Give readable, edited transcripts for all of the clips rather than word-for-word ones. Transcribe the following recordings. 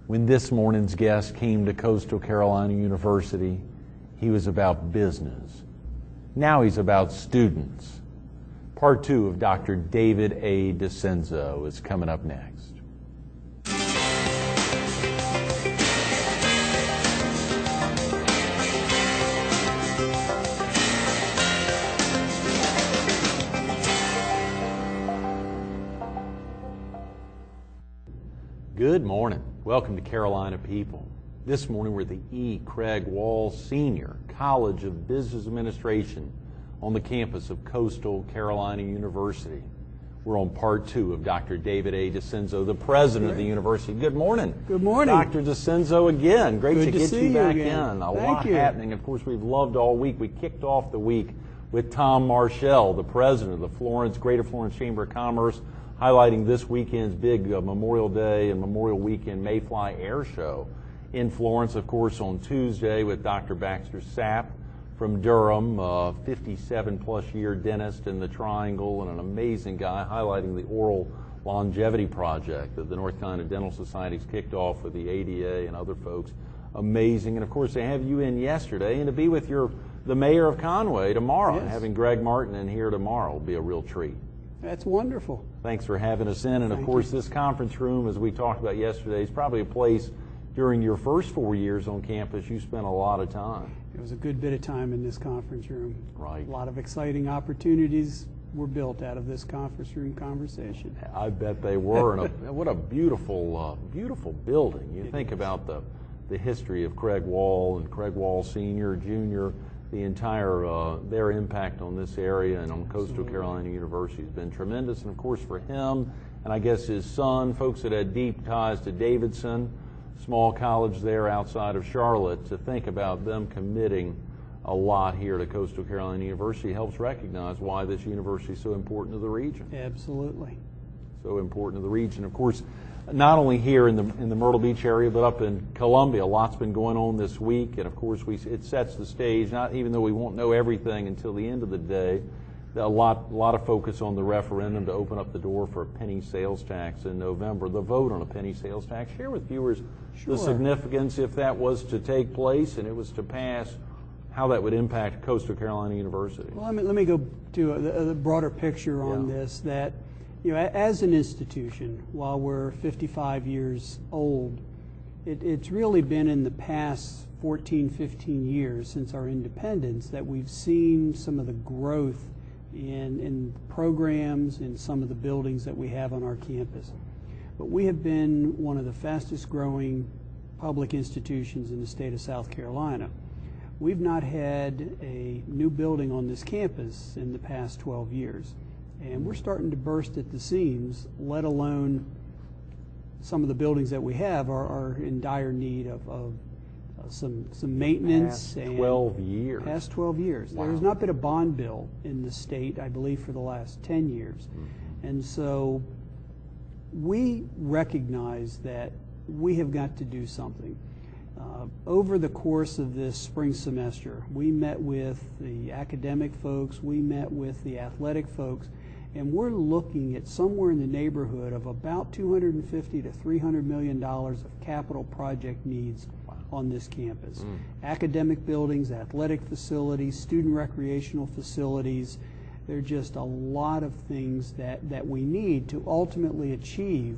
When this morning's guest came to Coastal Carolina University, he was about business. Now he's about students. Part 2 of Dr. David A. DeCenzo is coming up next. Good morning. Welcome to Carolina People. This morning we're at the E. Craig Wall Senior College of Business Administration on the campus of Coastal Carolina University. We're on part 2 of Dr. David A. DeCenzo, the president of the university. Good morning. Good morning. Dr. DeCenzo again. Great to get you back in. A lot happening. Of course, we've loved all week. We kicked off the week with Tom Marshall, the president of the Greater Florence Chamber of Commerce, highlighting this weekend's big Memorial Day and Memorial Weekend Mayfly Air Show in Florence. Of course, on Tuesday with Dr. Baxter Sapp from Durham, 57-plus year dentist in the Triangle and an amazing guy, highlighting the oral longevity project that the North Carolina Dental Society's kicked off with the ADA and other folks. Amazing. And of course, they have you in yesterday, and to be with the mayor of Conway tomorrow. Yes. Having Greg Martin in here tomorrow will be a real treat. That's wonderful. Thanks for having us in. And of course, this conference room, as we talked about yesterday, is probably a place during your first 4 years on campus you spent a lot of time. It was a good bit of time in this conference room. Right. A lot of exciting opportunities were built out of this conference room conversation. I bet they were. And what a beautiful, beautiful building. You think about the history of Craig Wall and Craig Wall Sr., Jr., the entire, their impact on this area and on Coastal Carolina University has been tremendous. And of course for him, and I guess his son, folks that had deep ties to Davidson, small college there outside of Charlotte, to think about them committing a lot here to Coastal Carolina University helps recognize why this university is so important to the region. Absolutely. So important to the region. Of course, not only here in the Myrtle Beach area, but up in Columbia, a lot's been going on this week, and of course it sets the stage. Not even though we won't know everything until the end of the day, a lot of focus on the referendum to open up the door for a penny sales tax in November. The vote on a penny sales tax. Share with viewers the significance if that was to take place and it was to pass, how that would impact Coastal Carolina University. Well, let me go to a broader picture on this. That, you know, as an institution, while we're 55 years old, it's really been in the past 14, 15 years since our independence that we've seen some of the growth in programs in some of the buildings that we have on our campus. But we have been one of the fastest growing public institutions in the state of South Carolina. We've not had a new building on this campus in the past 12 years. And we're starting to burst at the seams, let alone some of the buildings that we have are in dire need of some maintenance. Past 12 years. Past 12 years. Wow. There's not been a bond bill in the state, I believe, for the last 10 years. Mm-hmm. And so we recognize that we have got to do something. Over the course of this spring semester, we met with the academic folks, we met with the athletic folks, and we're looking at somewhere in the neighborhood of about $250 to $300 million of capital project needs on this campus. Academic buildings, athletic facilities, student recreational facilities. There are just a lot of things that we need to ultimately achieve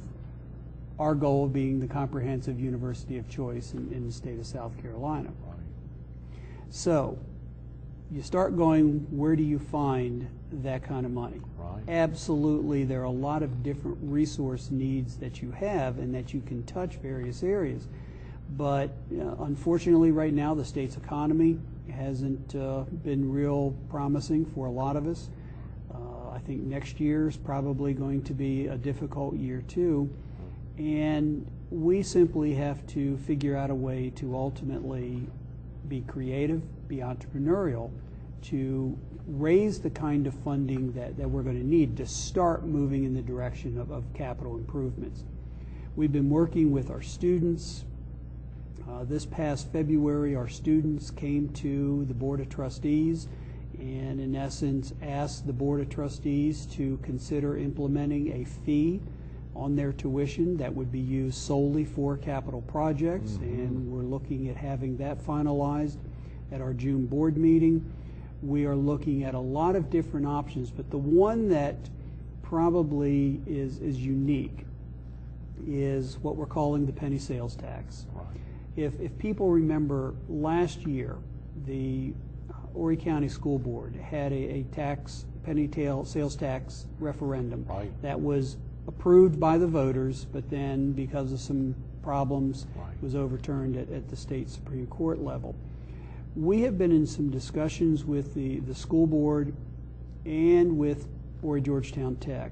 our goal of being the comprehensive university of choice in the state of South Carolina. So you start going, where do you find that kind of money? Right. Absolutely, there are a lot of different resource needs that you have and that you can touch various areas. But unfortunately right now the state's economy hasn't been real promising for a lot of us. I think next year is probably going to be a difficult year too. And we simply have to figure out a way to ultimately be creative, be entrepreneurial, to raise the kind of funding that we're going to need to start moving in the direction of capital improvements. We've been working with our students. This past February, our students came to the Board of Trustees and in essence asked the Board of Trustees to consider implementing a fee on their tuition that would be used solely for capital projects, and we're looking at having that finalized at our June board meeting. We are looking at a lot of different options, but the one that probably is unique is what we're calling the penny sales tax. Right. If people remember, last year the Horry County School Board had a penny sales tax referendum that was approved by the voters, but then because of some problems was overturned at the state Supreme Court level. We have been in some discussions with the school board and with Horry Georgetown Tech,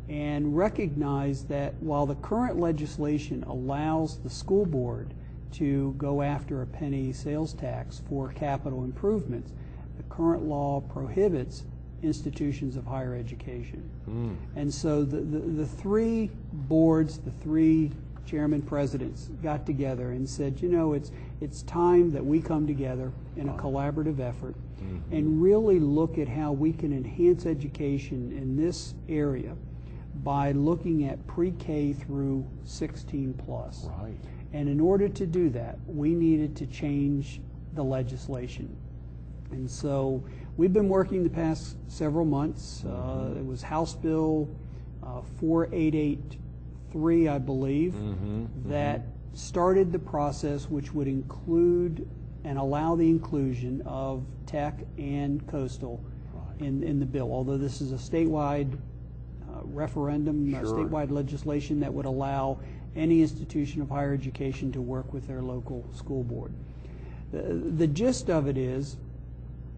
and recognize that while the current legislation allows the school board to go after a penny sales tax for capital improvements, the current law prohibits institutions of higher education. And so the three boards, the three chairman presidents got together and said, you know, it's time that we come together in a collaborative effort and really look at how we can enhance education in this area by looking at pre-K through 16 plus. And in order to do that, we needed to change the legislation. And so we've been working the past several months. It was House Bill 4883, I believe, that started the process, which would include and allow the inclusion of tech and coastal in the bill. Although this is a statewide referendum, statewide legislation that would allow any institution of higher education to work with their local school board. The gist of it is,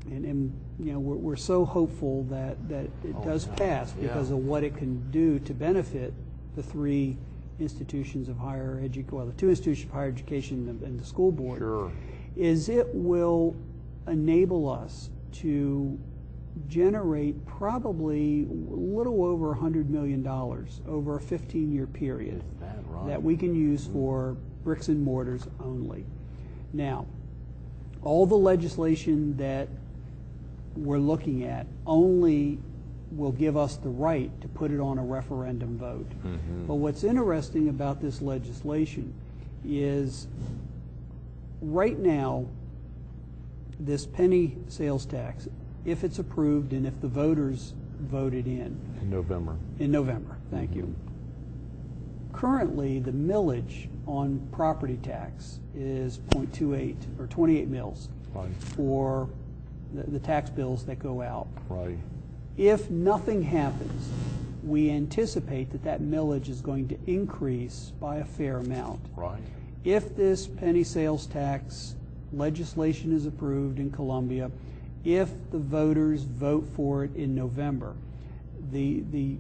and you know, we're so hopeful that it does pass because of what it can do to benefit the three institutions of higher education, well, the two institutions of higher education and the school board, is it will enable us to generate probably a little over $100 million over a 15-year period that we can use for bricks and mortars only. Now, all the legislation that we're looking at only will give us the right to put it on a referendum vote. But what's interesting about this legislation is right now, this penny sales tax, if it's approved and if the voters voted in November. Thank you. Currently, the millage on property tax is 0.28 or 28 mils for the tax bills that go out. If nothing happens, we anticipate that millage is going to increase by a fair amount. If this penny sales tax legislation is approved in Columbia, if the voters vote for it in November, the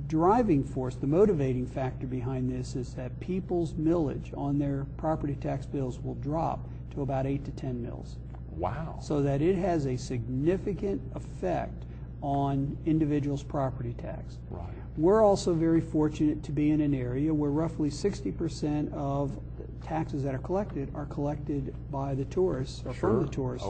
driving force, the motivating factor behind this is that people's millage on their property tax bills will drop to about 8 to 10 mils. Wow. So that it has a significant effect on individuals' property tax. We're also very fortunate to be in an area where roughly 60% of taxes that are collected by the tourists or from the tourists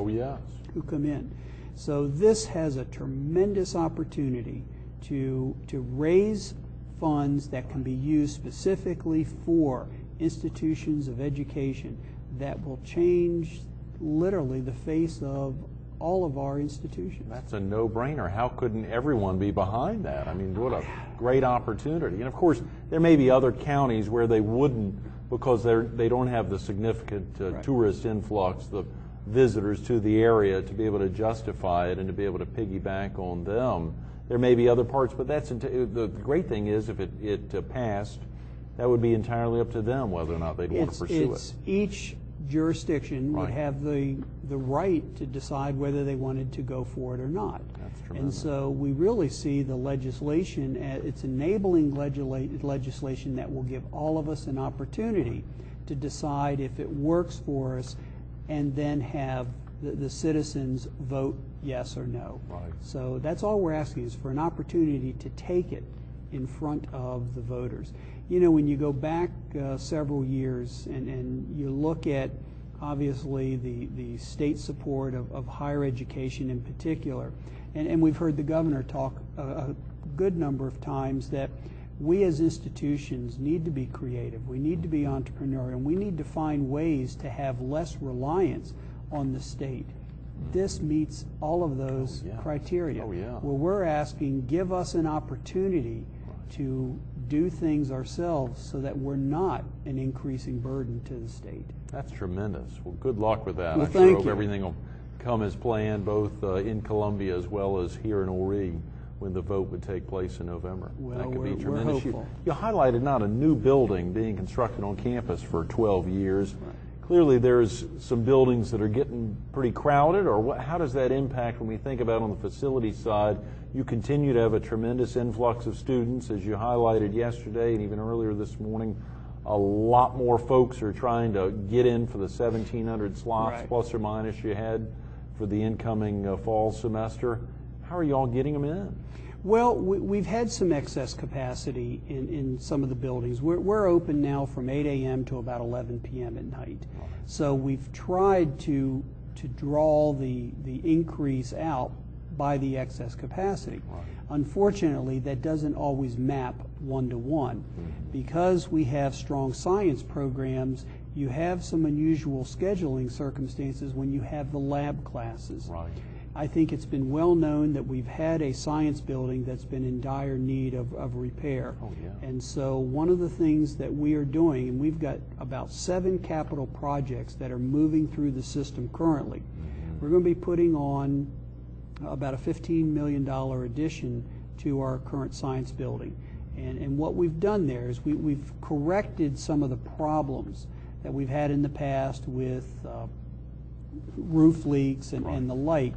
who come in. So this has a tremendous opportunity to raise funds that can be used specifically for institutions of education that will change literally the face of all of our institutions. That's a no-brainer. How couldn't everyone be behind that? I mean, what a great opportunity. And of course, there may be other counties where they wouldn't, because they don't have the significant tourist influx, the visitors to the area to be able to justify it and to be able to piggyback on them. There may be other parts, but that's the great thing is if it passed, that would be entirely up to them whether or not they'd want to pursue it. Each jurisdiction would have the right to decide whether they wanted to go for it or not. That's tremendous. And so we really see the legislation, it's enabling legislation that will give all of us an opportunity to decide if it works for us and then have the citizens vote yes or no. So that's all we're asking is for an opportunity to take it in front of the voters. You know, when you go back several years and you look at obviously the state support of higher education in particular, and we've heard the governor talk a good number of times that we as institutions need to be creative. We need to be entrepreneurial. And we need to find ways to have less reliance on the state. This meets all of those criteria. Where we're asking, give us an opportunity to do things ourselves so that we're not an increasing burden to the state. That's tremendous. Well, good luck with that. Well, I sure hope everything will come as planned, both in Columbia as well as here in Horry when the vote would take place in November. Well, that could be we're tremendous. hopeful. You highlighted not a new building being constructed on campus for 12 years. Right. Clearly there's some buildings that are getting pretty crowded, or how does that impact when we think about on the facility side? You continue to have a tremendous influx of students, as you highlighted yesterday and even earlier this morning. A lot more folks are trying to get in for the 1,700 slots, plus or minus you had for the incoming fall semester. How are you all getting them in? Well, we've had some excess capacity in some of the buildings. We're open now from 8 a.m. to about 11 p.m. at night. So we've tried to draw the increase out by the excess capacity. Unfortunately, that doesn't always map one-to-one. Because we have strong science programs, you have some unusual scheduling circumstances when you have the lab classes. I think it's been well known that we've had a science building that's been in dire need of repair. And so one of the things that we are doing, and we've got about 7 capital projects that are moving through the system currently. We're going to be putting on about a $15 million addition to our current science building. And what we've done there is we've corrected some of the problems that we've had in the past with roof leaks and the like.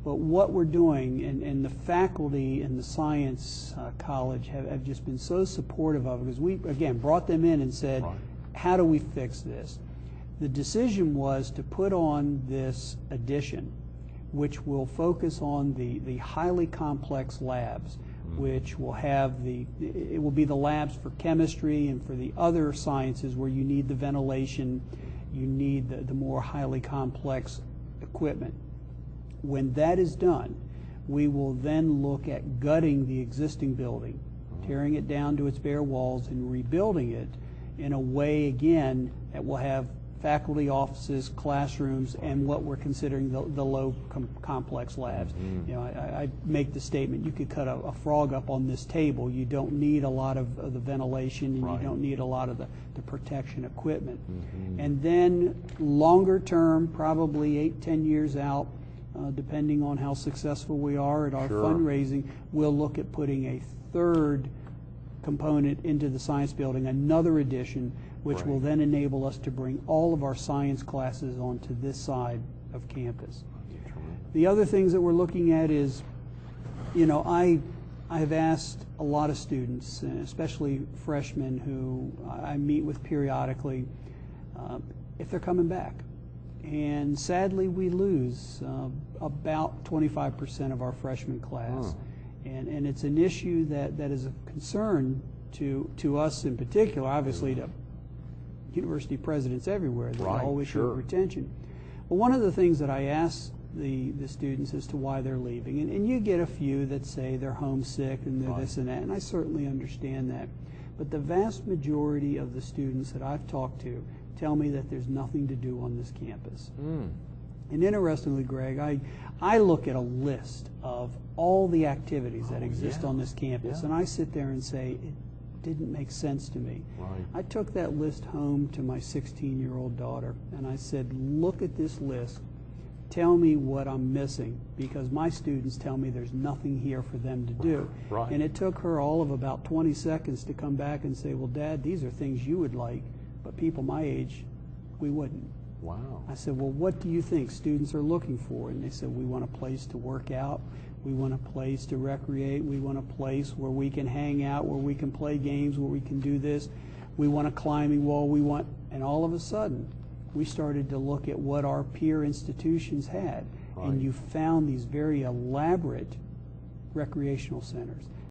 But what we're doing, and the faculty in the science college have just been so supportive of it, because we, again, brought them in and said, how do we fix this? The decision was to put on this addition, which will focus on the highly complex labs, which will have it will be the labs for chemistry and for the other sciences where you need the ventilation, you need the more highly complex equipment. When that is done, we will then look at gutting the existing building, tearing it down to its bare walls and rebuilding it in a way, again, that will have faculty offices, classrooms, and what we're considering the low complex labs. You know, I make the statement, you could cut a frog up on this table. You don't need a lot of the ventilation, and you don't need a lot of the protection equipment. And then longer term, probably 8-10 years out, depending on how successful we are at our fundraising, we'll look at putting a third component into the science building, another addition, which will then enable us to bring all of our science classes onto this side of campus. The other things that we're looking at is, you know, I have asked a lot of students, especially freshmen who I meet with periodically, if they're coming back. And sadly, we lose about 25% of our freshman class. And it's an issue that is a concern to us in particular, obviously to university presidents everywhere. There's always retention. Well, one of the things that I ask the students as to why they're leaving, and you get a few that say they're homesick and they're this and that, and I certainly understand that. But the vast majority of the students that I've talked to tell me that there's nothing to do on this campus. And interestingly, Greg, I look at a list of all the activities that exist on this campus, and I sit there and say, it didn't make sense to me. I took that list home to my 16-year-old daughter, and I said, look at this list. Tell me what I'm missing, because my students tell me there's nothing here for them to do. And it took her all of about 20 seconds to come back and say, well, Dad, these are things you would like, but people my age, we wouldn't. I said, well, what do you think students are looking for? And they said, we want a place to work out. We want a place to recreate. We want a place where we can hang out, where we can play games, where we can do this. We want a climbing wall. We want, and all of a sudden, we started to look at what our peer institutions had. And you found these very elaborate recreational centers.